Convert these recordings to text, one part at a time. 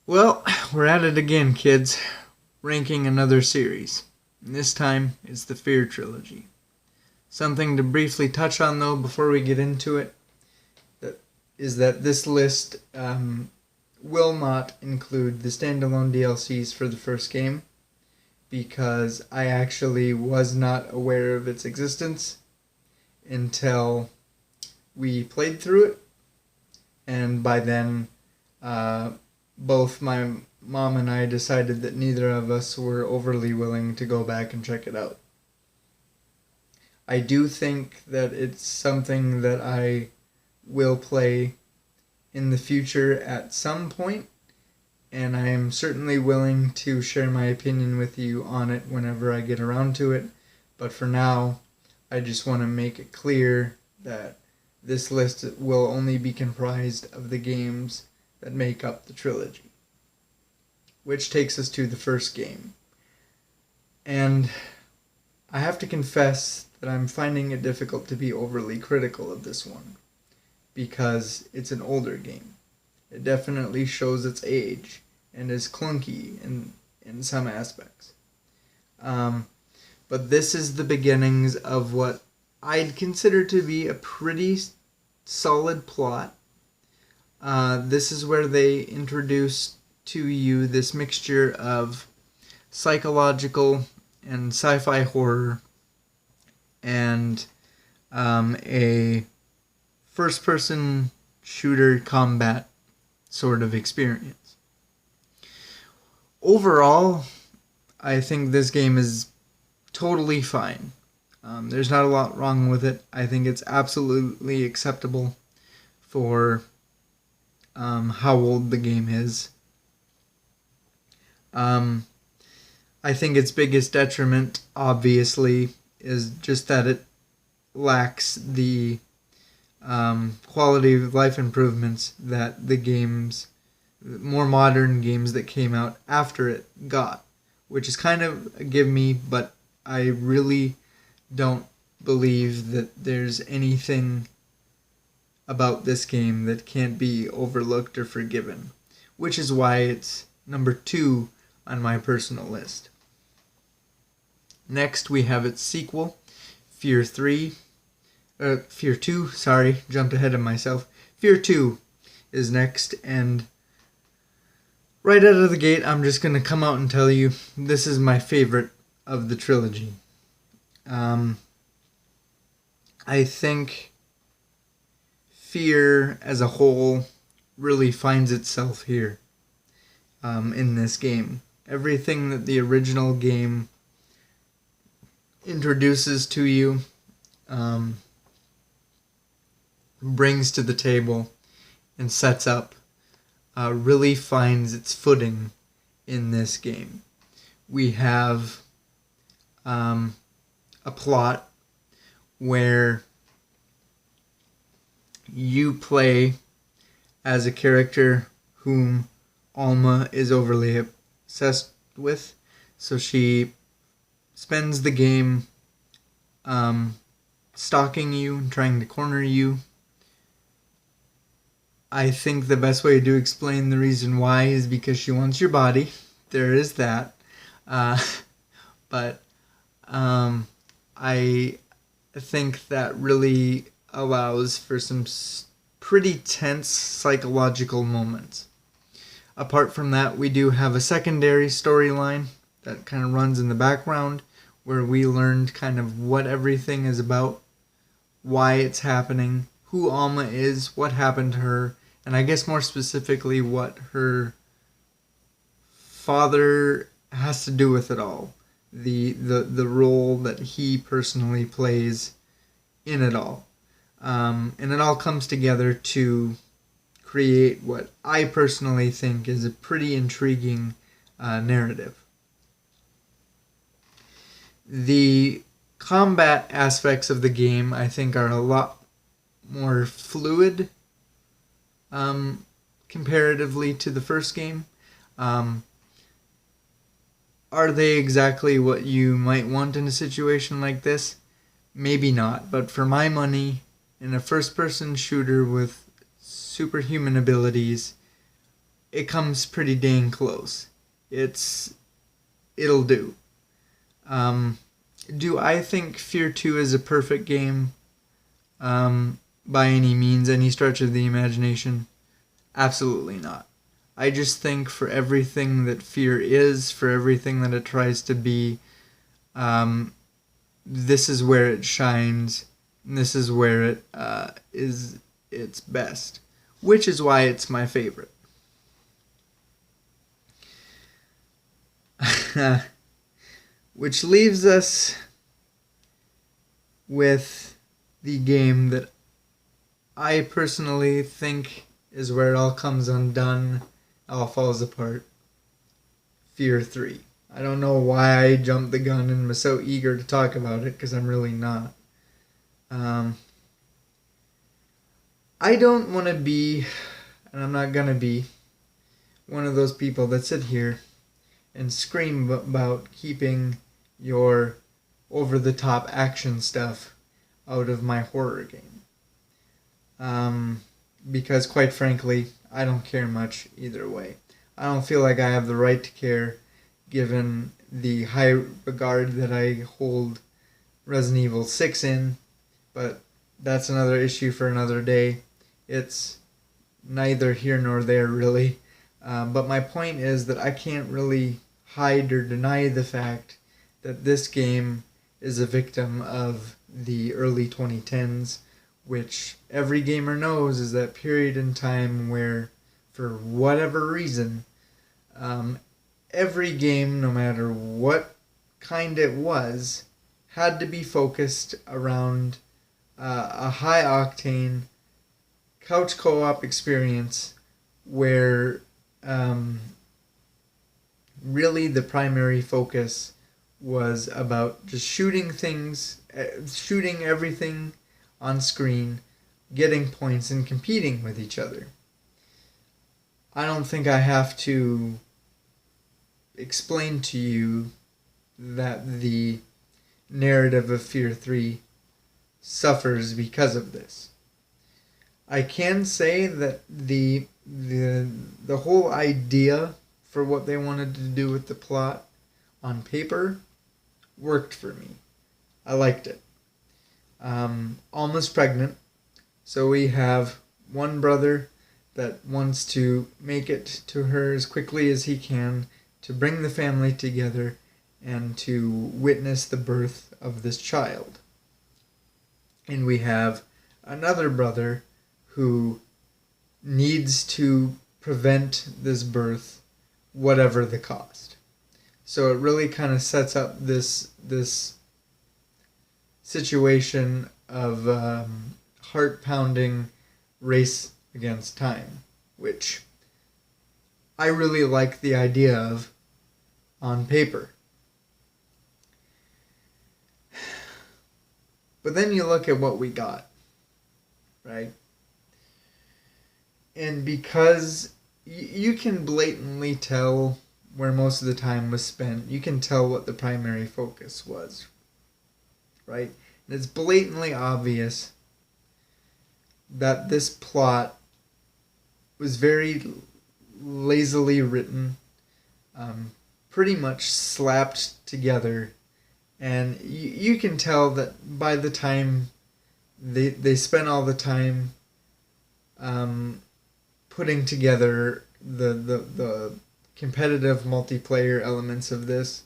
Well, we're at it again, kids. Ranking another series. And this time, it's the F.E.A.R. Trilogy. Something to briefly touch on, though, before we get into it, is that this list will not include the standalone DLCs for the first game, because I actually was not aware of its existence until we played through it, and by then, both my mom and I decided that neither of us were overly willing to go back and check it out. I do think that it's something that I will play in the future at some point, and I am certainly willing to share my opinion with you on it whenever I get around to it. But for now, I just want to make it clear that this list will only be comprised of the games that make up the trilogy. Which takes us to the first game. And I have to confess that I'm finding it difficult to be overly critical of this one, because it's an older game. It definitely shows its age and is clunky in some aspects. But this is the beginnings of what I'd consider to be a pretty solid plot. This is where they introduce to you this mixture of psychological and sci-fi horror and a first-person shooter combat sort of experience. Overall, I think this game is totally fine. There's not a lot wrong with it. I think it's absolutely acceptable for how old the game is. I think its biggest detriment, obviously, is just that it lacks the quality of life improvements that the more modern games that came out after it got, which is kind of a give me, but I really don't believe that there's anything about this game that can't be overlooked or forgiven, which is why it's number 2 on my personal list. Next, we have its sequel, F.E.A.R. 2, jumped ahead of myself. F.E.A.R. 2 is next, and right out of the gate, I'm just going to come out and tell you this is my favorite of the trilogy. I think F.E.A.R. as a whole really finds itself here in this game. Everything that the original game introduces to you, brings to the table, and sets up, really finds its footing in this game. We have a plot where you play as a character whom Alma is overly obsessed with, so she spends the game stalking you and trying to corner you. I think the best way to explain the reason why is because she wants your body. There is that. But I think that really allows for some pretty tense psychological moments. Apart from that, we do have a secondary storyline that kind of runs in the background, where we learned kind of what everything is about, why it's happening, who Alma is, what happened to her, and I guess more specifically what her father has to do with it all. The role that he personally plays in it all. And it all comes together to create what I personally think is a pretty intriguing narrative. The combat aspects of the game, I think, are a lot more fluid comparatively to the first game. Are they exactly what you might want in a situation like this? Maybe not, but for my money, in a first-person shooter with superhuman abilities, it comes pretty dang close. It'll do. Do I think F.E.A.R 2 is a perfect game? By any means, any stretch of the imagination? Absolutely not. I just think for everything that F.E.A.R is, for everything that it tries to be, this is where it shines. And this is where it is its best, which is why it's my favorite. Which leaves us with the game that I personally think is where it all comes undone, all falls apart. F.E.A.R 3. I don't know why I jumped the gun and was so eager to talk about it, because I'm really not. I don't want to be, and I'm not going to be, one of those people that sit here and scream about keeping your over-the-top action stuff out of my horror game. Because quite frankly, I don't care much either way. I don't feel like I have the right to care, given the high regard that I hold Resident Evil 6 in, but that's another issue for another day. It's neither here nor there, really. But my point is that I can't really hide or deny the fact that this game is a victim of the early 2010s, which every gamer knows is that period in time where, for whatever reason, every game, no matter what kind it was, had to be focused around a high-octane couch co-op experience where really the primary focus was about just shooting everything on screen, getting points, and competing with each other. I don't think I have to explain to you that the narrative of F.E.A.R 3 suffers because of this. I can say that the whole idea for what they wanted to do with the plot on paper worked for me. I liked it. Alma's pregnant, so we have one brother that wants to make it to her as quickly as he can to bring the family together and to witness the birth of this child. And we have another brother who needs to prevent this birth, whatever the cost. So it really kind of sets up this situation of heart-pounding race against time, which I really like the idea of on paper. But then you look at what we got, right? And because you can blatantly tell where most of the time was spent, you can tell what the primary focus was, right? And it's blatantly obvious that this plot was very lazily written, pretty much slapped together, and you can tell that by the time they spent all the time putting together the competitive multiplayer elements of this,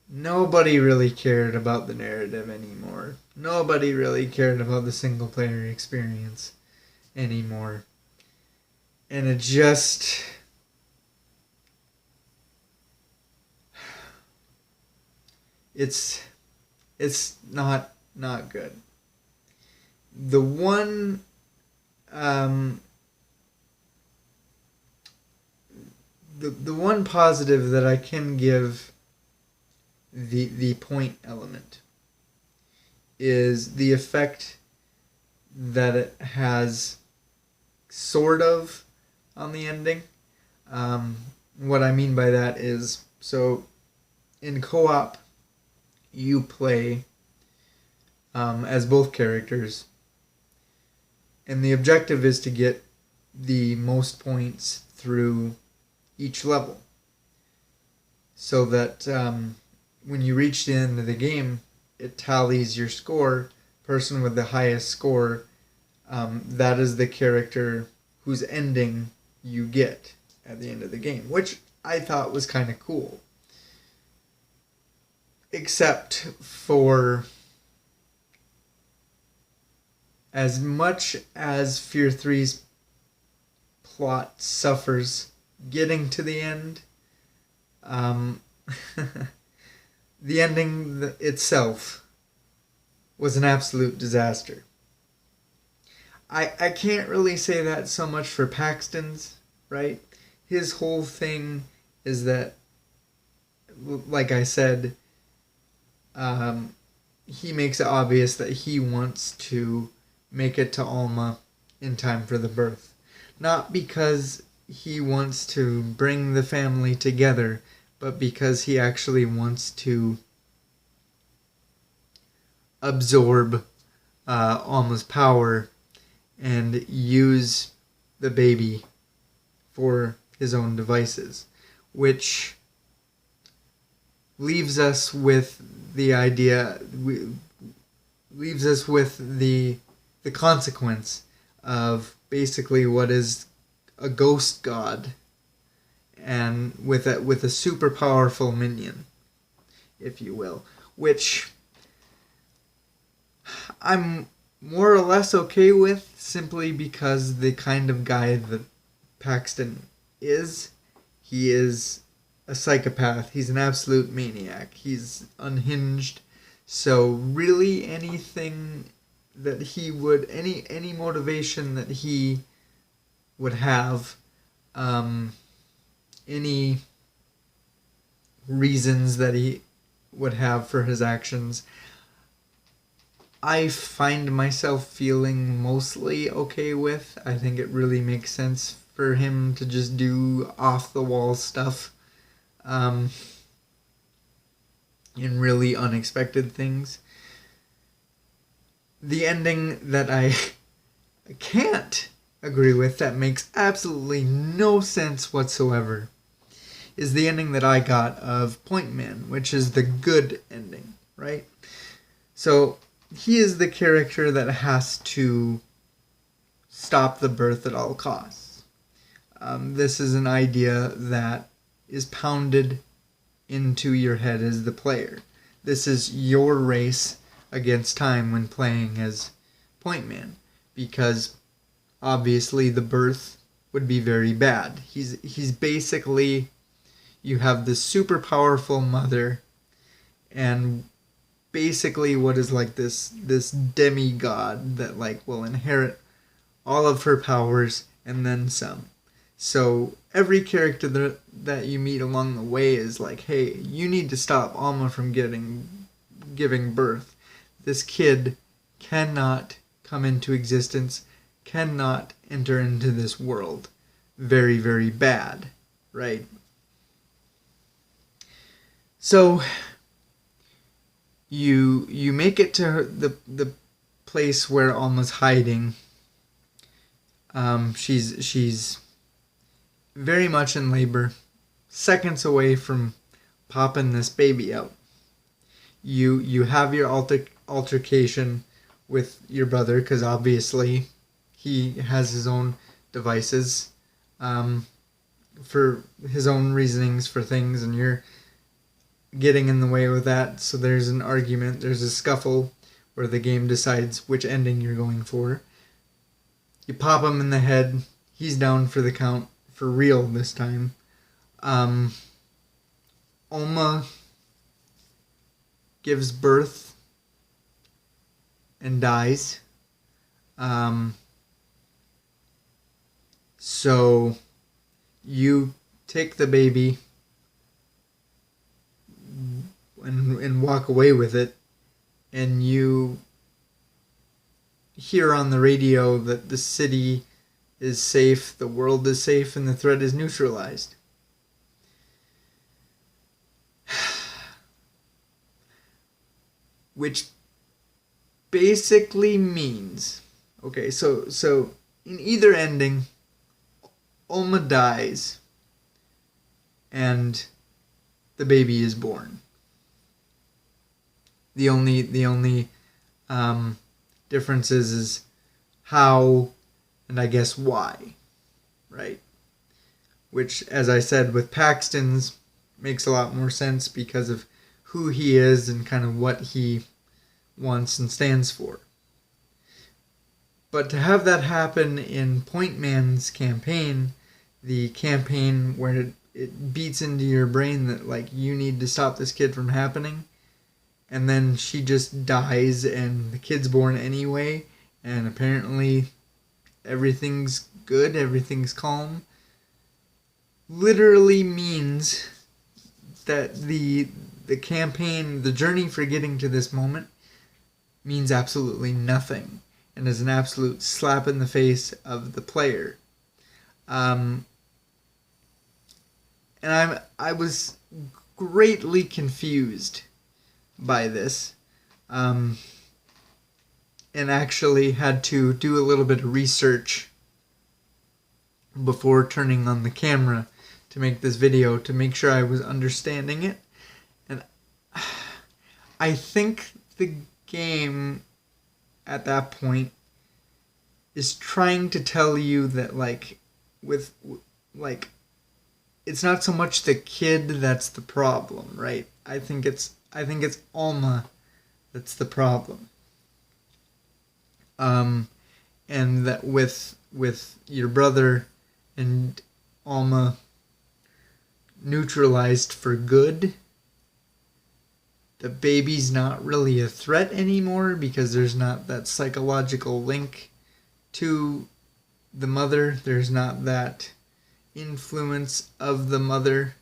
nobody really cared about the narrative anymore. Nobody really cared about the single player experience anymore. And it just... It's not good. The one the one positive that I can give the point element is the effect that it has sort of on the ending. What I mean by that is, so in co-op you play as both characters, and the objective is to get the most points through each level, so that when you reach the end of the game, it tallies your score. Person with the highest score, that is the character whose ending you get at the end of the game, which I thought was kind of cool. Except for, as much as F.E.A.R 3's plot suffers getting to the end, the ending itself was an absolute disaster. I can't really say that so much for Paxton's, right? His whole thing is that, like I said, he makes it obvious that he wants to make it to Alma in time for the birth. Not because he wants to bring the family together, but because he actually wants to absorb Alma's power and use the baby for his own devices, which leaves us with the idea, leaves us with the consequence of basically what is a ghost god, and with a super powerful minion, if you will, which I'm more or less okay with, simply because the kind of guy that Paxton is, he is a psychopath. He's an absolute maniac. He's unhinged. So really anything that he would, any motivation that he would have, any reasons that he would have for his actions, I find myself feeling mostly okay with. I think it really makes sense for him to just do off-the-wall stuff, in really unexpected things. The ending that I can't agree with, that makes absolutely no sense whatsoever, is the ending that I got of Point Man, which is the good ending, right? So he is the character that has to stop the birth at all costs. This is an idea that is pounded into your head as the player. This is your race against time when playing as Point Man, because obviously the birth would be very bad. He's basically, you have this super powerful mother, and basically what is like this demigod that like will inherit all of her powers and then some. So every character that you meet along the way is like, hey, you need to stop Alma from giving birth. This kid cannot come into existence, cannot enter into this world. Very, very bad, right? So you make it to the place where Alma's hiding. She's very much in labor, seconds away from popping this baby out. You have your altercation with your brother, because obviously he has his own devices, for his own reasonings for things, and you're getting in the way with that. So there's an argument, there's a scuffle where the game decides which ending you're going for. You pop him in the head, he's down for the count, for real this time. Alma gives birth and dies. So you take the baby and walk away with it, and you hear on the radio that the city is safe, the world is safe, and the threat is neutralized. Which basically means, okay, so in either ending, Alma dies and the baby is born. The only difference is how and I guess why, right? Which, as I said, with Paxton's makes a lot more sense because of who he is and kind of what he wants and stands for. But to have that happen in Point Man's campaign, the campaign where it beats into your brain that, like, you need to stop this kid from happening, and then she just dies and the kid's born anyway, and apparently everything's good, everything's calm, literally means that the campaign, the journey for getting to this moment, means absolutely nothing and is an absolute slap in the face of the player. And I was greatly confused by this, and actually had to do a little bit of research before turning on the camera to make this video to make sure I was understanding it. And I think the game at that point is trying to tell you that, like, it's not so much the kid that's the problem, right? I think it's Alma that's the problem. And that with your brother and Alma neutralized for good, the baby's not really a threat anymore because there's not that psychological link to the mother. There's not that influence of the mother.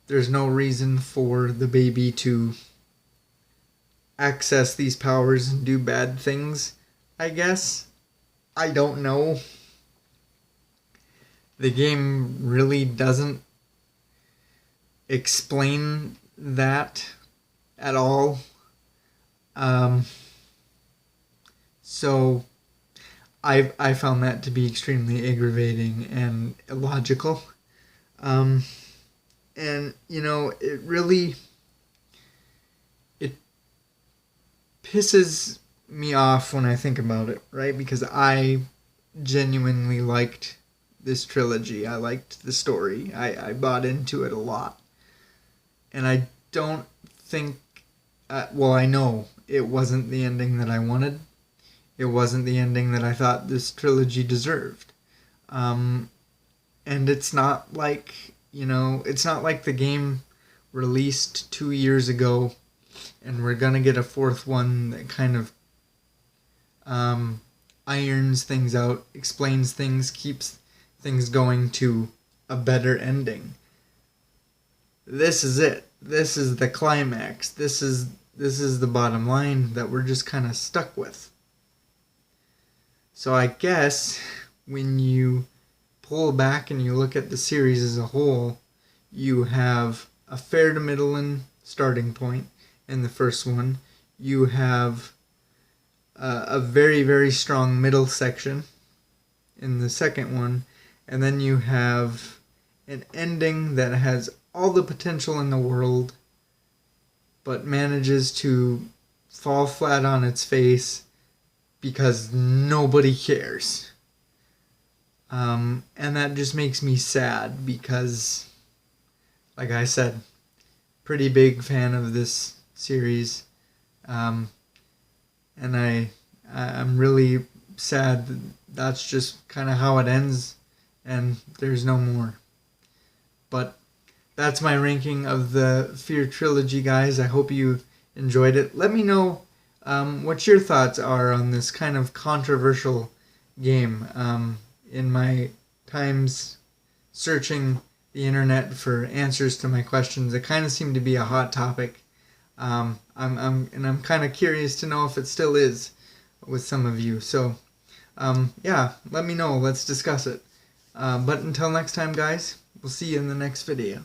There's no reason for the baby to access these powers and do bad things, I guess. I don't know. The game really doesn't explain that at all. So I found that to be extremely aggravating and illogical. And, you know, it pisses me off when I think about it, right? Because I genuinely liked this trilogy. I liked the story. I bought into it a lot. And I don't think, I know it wasn't the ending that I wanted. It wasn't the ending that I thought this trilogy deserved. And it's not like, it's not like the game released 2 years ago and we're going to get a fourth one that kind of irons things out, explains things, keeps things going to a better ending. This is it. This is the climax. This is the bottom line that we're just kind of stuck with. So I guess when you pull back and you look at the series as a whole, you have a fair to middling starting point in the first one. You have a very, very strong middle section in the second one. And then you have an ending that has all the potential in the world, but manages to fall flat on its face because nobody cares. And that just makes me sad because, like I said, pretty big fan of this series. And I'm really sad that that's just kind of how it ends and there's no more. But that's my ranking of the F.E.A.R trilogy, guys. I hope you enjoyed it. Let me know what your thoughts are on this kind of controversial game. In my times searching the internet for answers to my questions, it kind of seemed to be a hot topic. I'm kind of curious to know if it still is with some of you. So, yeah, let me know. Let's discuss it. But until next time, guys, we'll see you in the next video.